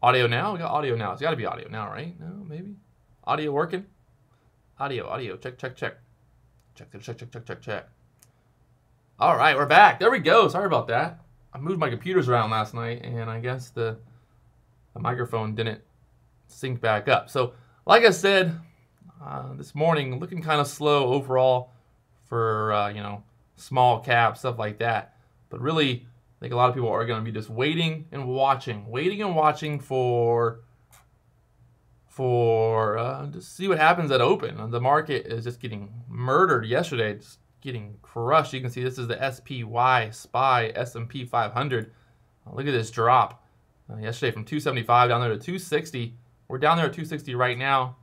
Audio now? We got audio now. It's got to be audio now, right? No, maybe. Audio working? Audio. Check. Check. All right, we're back. There we go. Sorry about that. I moved my computers around last night, and I guess the microphone didn't sync back up. So, like I said, this morning, looking kind of slow overall for, you know, small cap, stuff like that. But really, I think a lot of people are going to be just waiting and watching for to see what happens at open. The market is just getting murdered yesterday, just getting crushed. You can see this is the SPY S&P 500. Look at this drop yesterday from 275 down there to 260. We're down there at 260 right now.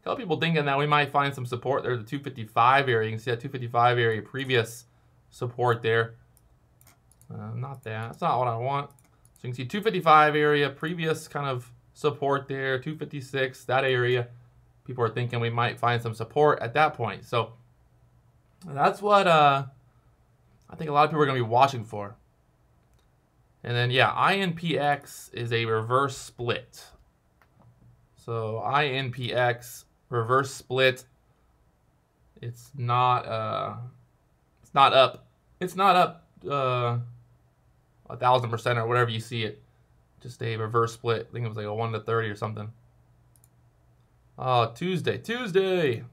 A couple people thinking that we might find some support there, the 255 area. You can see that 255 area, previous support there. Not that. That's not what I want. So you can see 255 area, previous kind of support there, 256, that area. People are thinking we might find some support at that point. So that's what I think a lot of people are going to be watching for. And then, yeah, IMPX is a reverse split. So IMPX reverse split. It's not up. It's not up 1,000% or whatever you see it. Just a reverse split. I think it was like a 1-30 or something. Oh, Tuesday. There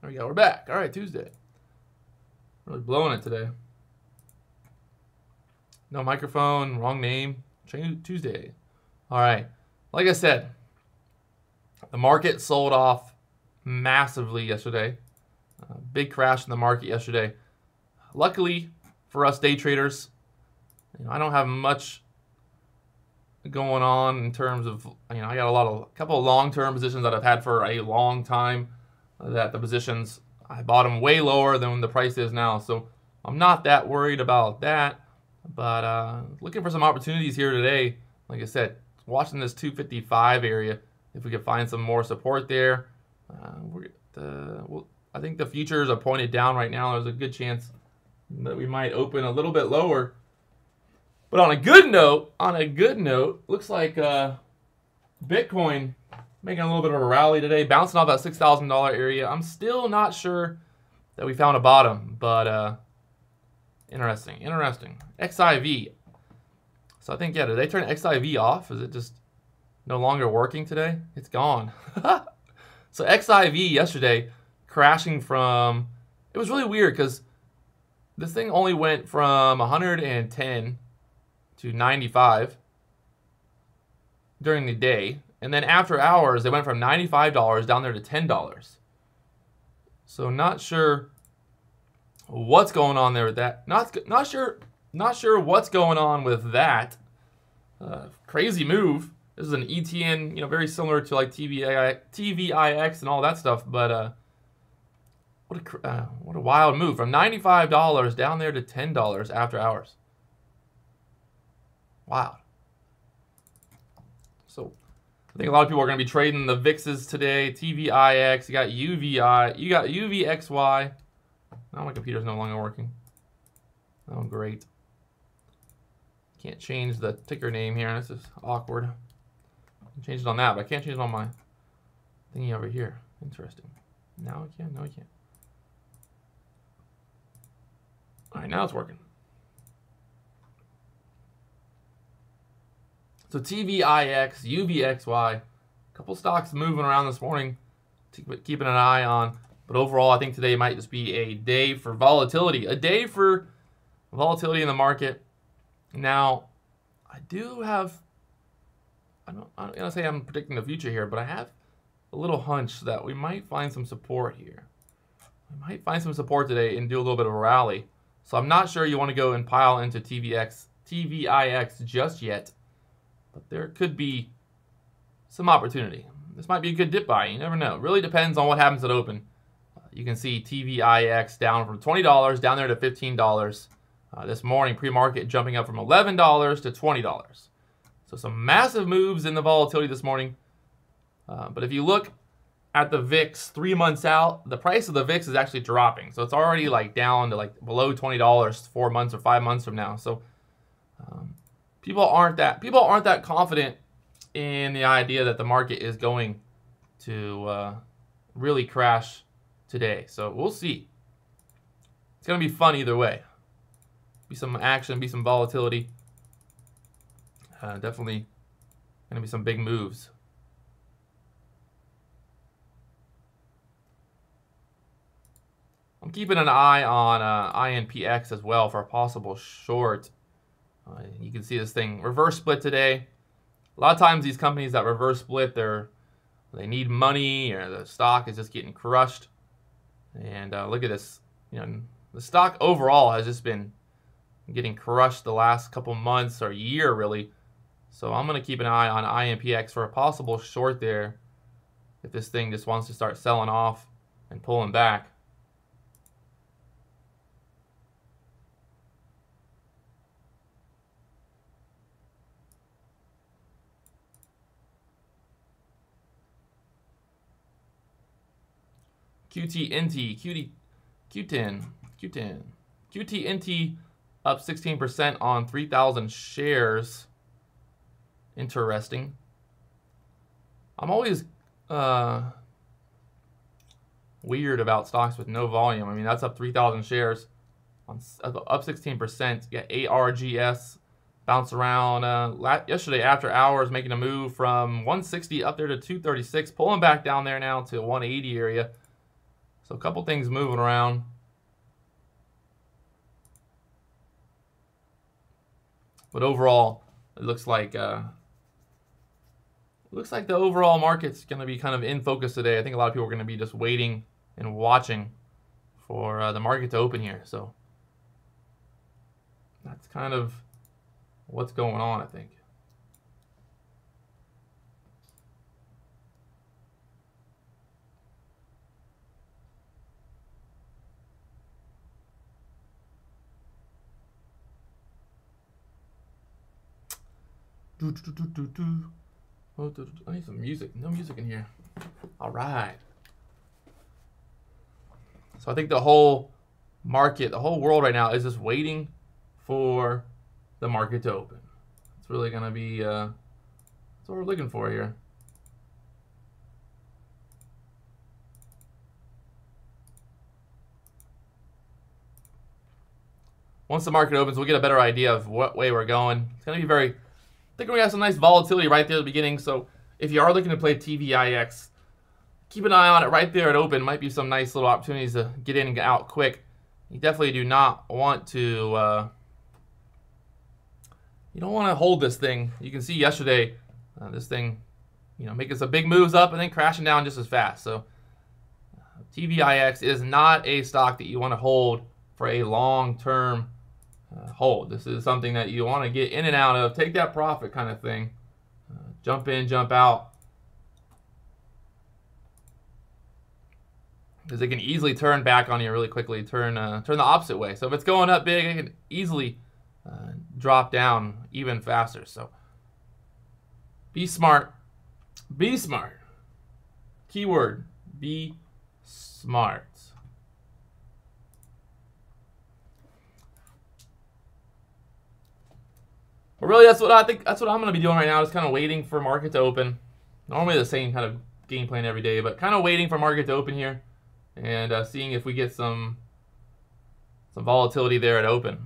we go. We're back. All right, Tuesday. Really blowing it today. No microphone, wrong name. Tuesday. All right. Like I said, the market sold off massively yesterday. Big crash in the market yesterday. Luckily for us day traders, you know, I don't have much going on in terms of, you know, I got a couple of long-term positions that I've had for a long time. That the positions, I bought them way lower than the price is now, so I'm not that worried about that. But looking for some opportunities here today. Like I said, watching this 255 area, if we could find some more support there. I think the futures are pointed down right now. There's a good chance that we might open a little bit lower. But on a good note, looks like Bitcoin making a little bit of a rally today, bouncing off that $6,000 area. I'm still not sure that we found a bottom, but interesting. XIV. So I think, yeah, did they turn XIV off? Is it just no longer working today? It's gone. So XIV yesterday crashing from, it was really weird because this thing only went from 110 to 95 during the day. And then after hours, they went from $95 down there to $10. So not sure what's going on there with that. Not sure what's going on with that. Crazy move. This is an ETN, you know, very similar to like TVIX and all that stuff. But what a wild move from $95 down there to $10 after hours. Wow. So I think a lot of people are going to be trading the VIXs today. TVIX, you got UVI, you got UVXY. Now my computer's no longer working. Oh, great. Can't change the ticker name here. This is awkward. I can change it on that, but I can't change it on my thingy over here. Interesting. Now I can? No, I can't. All right, now it's working. So TVIX, UVXY, a couple stocks moving around this morning, keeping an eye on. But overall, I think today might just be a day for volatility. A day for volatility in the market. Now, I do have, I'm not going to say I'm predicting the future here, but I have a little hunch that we might find some support here. We might find some support today and do a little bit of a rally. So I'm not sure you want to go and pile into TVIX just yet. But there could be some opportunity. This might be a good dip buy. You never know. It really depends on what happens at open. You can see TVIX down from $20 down there to $15. This morning, pre-market jumping up from $11 to $20. So some massive moves in the volatility this morning. But if you look at the VIX 3 months out, the price of the VIX is actually dropping. So it's already like down to like below $20 4 months or 5 months from now. So People aren't that confident in the idea that the market is going to really crash today. So we'll see. It's going to be fun either way. Be some action, be some volatility. Definitely going to be some big moves. I'm keeping an eye on IMPX as well for a possible short. You can see this thing reverse split today. A lot of times these companies that reverse split, they need money or the stock is just getting crushed. And look at this. You know, the stock overall has just been getting crushed the last couple months or year really. So I'm going to keep an eye on IMPX for a possible short there if this thing just wants to start selling off and pulling back. QTNT up 16% on 3,000 shares. Interesting. I'm always weird about stocks with no volume. I mean, that's up 3,000 shares, up 16%. You got ARGS bounce around yesterday after hours, making a move from 160 up there to 236, pulling back down there now to 180 area. So a couple things moving around. But overall, it looks like the overall market's going to be kind of in focus today. I think a lot of people are going to be just waiting and watching for the market to open here. So that's kind of what's going on, I think. I need some music. No music in here. All right. So I think the whole market, the whole world right now is just waiting for the market to open. It's really going to be that's what we're looking for here. Once the market opens, we'll get a better idea of what way we're going. It's going to be very, I think we're going to have some nice volatility right there at the beginning. So if you are looking to play TVIX, keep an eye on it right there at open. Might be some nice little opportunities to get in and get out quick. You definitely do not want to, you don't want to hold this thing. You can see yesterday, this thing, you know, making some big moves up and then crashing down just as fast. So TVIX is not a stock that you want to hold for a long-term hold. This is something that you want to get in and out of, take that profit kind of thing, jump in, jump out, because it can easily turn back on you really quickly, turn the opposite way. So if it's going up big, it can easily drop down even faster. So be smart. Be smart. Keyword, be smart. But really, that's what I think. That's what I'm going to be doing right now. Just kind of waiting for market to open. Normally the same kind of game plan every day, but kind of waiting for market to open here and seeing if we get some volatility there at open.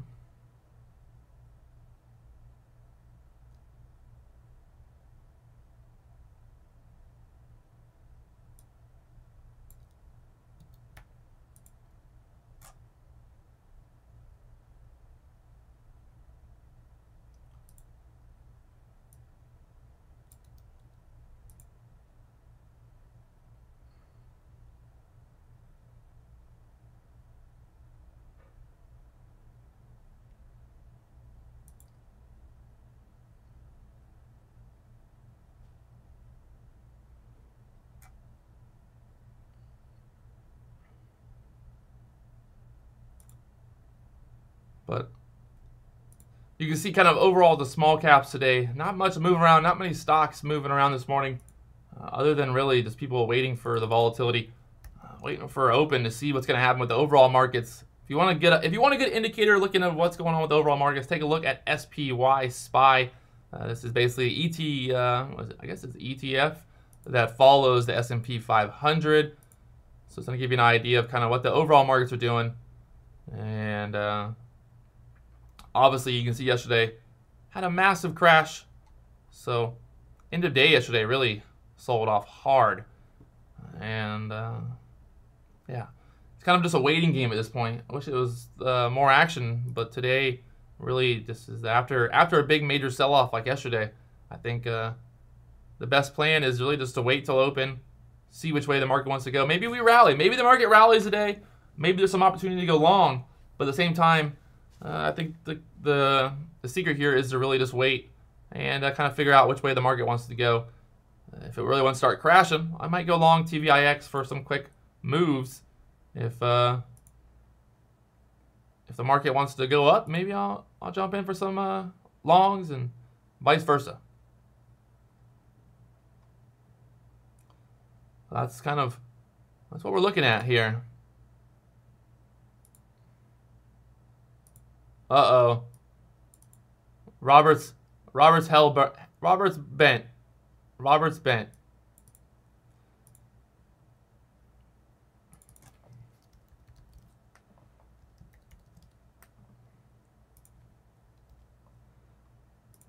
But you can see kind of overall the small caps today, not much moving around, not many stocks moving around this morning, other than really just people waiting for the volatility, waiting for open to see what's going to happen with the overall markets If you want a good indicator looking at what's going on with the overall markets, take a look at SPY SPY. This is basically I guess it's ETF that follows the S&P 500. So it's going to give you an idea of kind of what the overall markets are doing. And obviously you can see yesterday had a massive crash. So end of day yesterday really sold off hard. And yeah, it's kind of just a waiting game at this point. I wish it was more action, but today really this is after a big major sell-off like yesterday. I think the best plan is really just to wait till open, see which way the market wants to go. Maybe we rally. Maybe the market rallies today. Maybe there's some opportunity to go long. But at the same time, I think the secret here is to really just wait and kind of figure out which way the market wants to go. If it really wants to start crashing, I might go long TVIX for some quick moves. If the market wants to go up, maybe I'll jump in for some longs and vice versa. That's what we're looking at here. Uh-oh. Robert's bent. Robert's bent.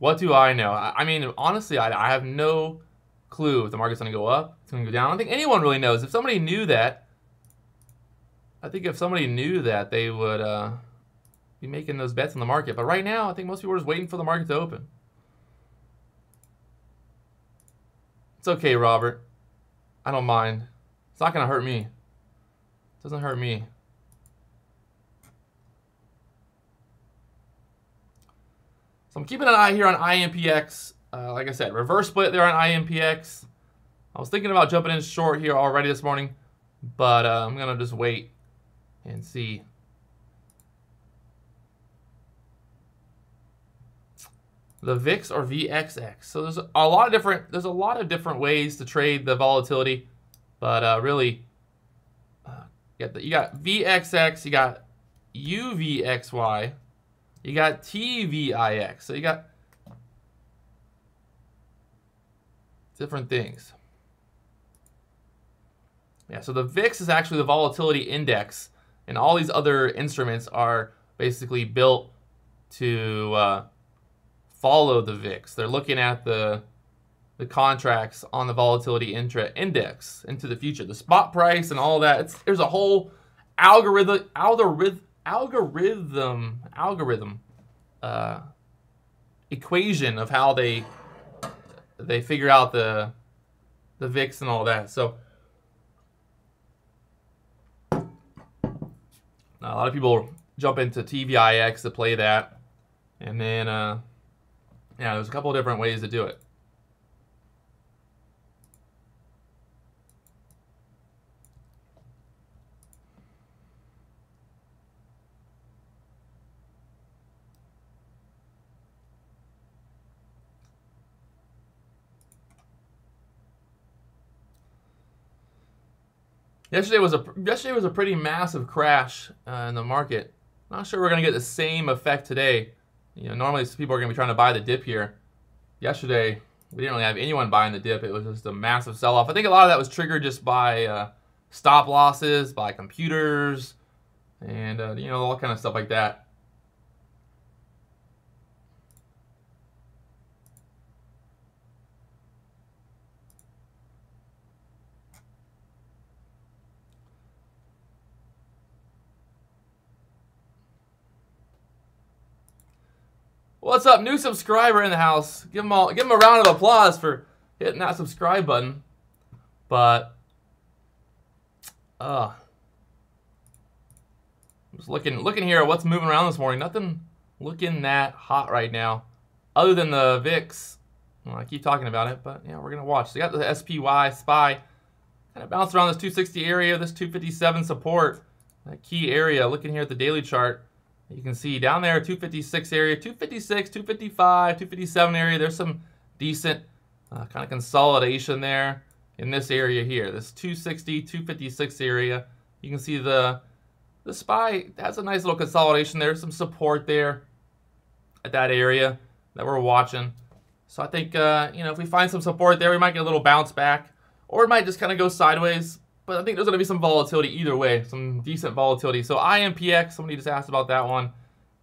What do I know? I mean, honestly, I have no clue if the market's going to go up, it's going to go down. I don't think anyone really knows. If somebody knew that, they would be making those bets in the market. But right now, I think most people are just waiting for the market to open. It's okay, Robert. I don't mind. It's not going to hurt me. It doesn't hurt me. So I'm keeping an eye here on IMPX. Like I said, reverse split there on IMPX. I was thinking about jumping in short here already this morning, but I'm going to just wait and see. The VIX or VXX. So there's a lot of different ways to trade the volatility, but really, you got VXX, you got UVXY, you got TVIX. So you got different things. Yeah, so the VIX is actually the volatility index, and all these other instruments are basically built to follow the VIX. They're looking at the contracts on the volatility index into the future, the spot price and all that. There's a whole algorithm equation of how they figure out the VIX and all that. So a lot of people jump into TVIX to play that, and then yeah, there's a couple of different ways to do it. Yesterday was a pretty massive crash in the market. Not sure we're going to get the same effect today. You know, normally people are going to be trying to buy the dip here. Yesterday, we didn't really have anyone buying the dip. It was just a massive sell-off. I think a lot of that was triggered just by stop losses, by computers, and you know, all kind of stuff like that. What's up, new subscriber in the house? Give them a round of applause for hitting that subscribe button. But just looking here at what's moving around this morning. Nothing looking that hot right now, other than the VIX. Well, I keep talking about it, but yeah, we're gonna watch. So you got the SPY SPY kind of bounced around this 260 area, this 257 support, that key area. Looking here at the daily chart, you can see down there 256 area, 256, 255, 257 area. There's some decent kind of consolidation there in this area here, this 260, 256 area. You can see the the SPY has a nice little consolidation there, some support there at that area that we're watching. So I think, if we find some support there, we might get a little bounce back, or it might just kind of go sideways. But I think there's going to be some volatility either way, some decent volatility. So IMPX, somebody just asked about that one.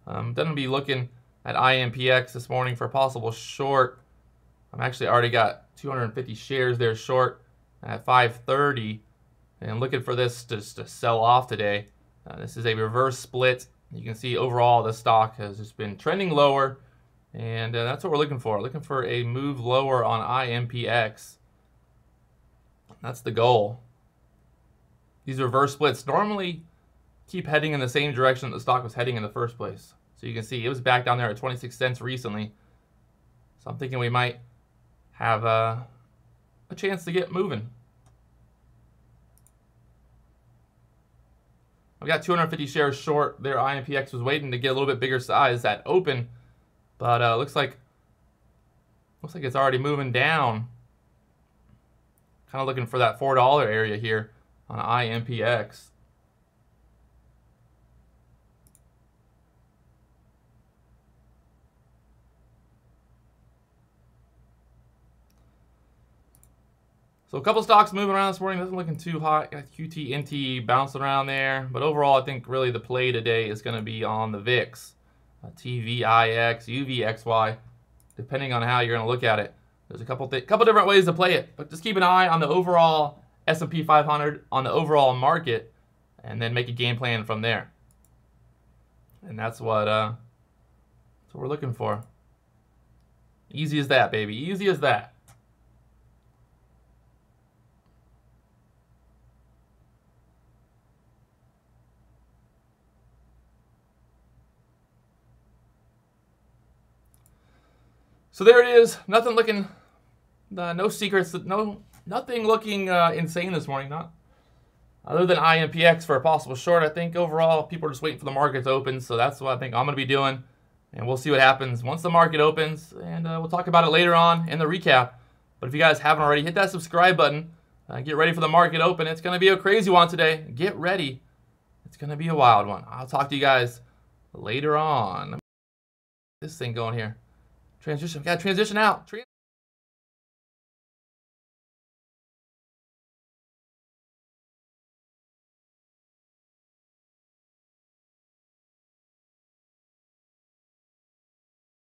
Going to be looking at IMPX this morning for a possible short. I'm actually already got 250 shares there short at 530, and looking for this just to sell off today. This is a reverse split. You can see overall the stock has just been trending lower, and that's what we're looking for. Looking for a move lower on IMPX. That's the goal. These reverse splits normally keep heading in the same direction that the stock was heading in the first place. So you can see it was back down there at 26 cents recently. So I'm thinking we might have a chance to get moving. I've got 250 shares short there. IMPX was waiting to get a little bit bigger size at open, but looks like it's already moving down. Kind of looking for that $4 area here on IMPX. So a couple stocks moving around this morning. Nothing looking too hot. Got QT, NT bouncing around there. But overall, I think really the play today is going to be on the VIX. TVIX, UVXY, depending on how you're going to look at it. There's a couple different ways to play it. But just keep an eye on the overall S&P 500, on the overall market, and then make a game plan from there. And that's what we're looking for. Easy as that, baby. Easy as that. So there it is. Nothing looking, no secrets, nothing looking insane this morning. Not other than IMPX for a possible short. I think overall people are just waiting for the market to open. So that's what I think I'm going to be doing, and we'll see what happens once the market opens. And we'll talk about it later on in the recap. But if you guys haven't already, hit that subscribe button. Get ready for the market open. It's going to be a crazy one today. Get ready. It's going to be a wild one. I'll talk to you guys later on. This thing going here. Transition. Got to transition out.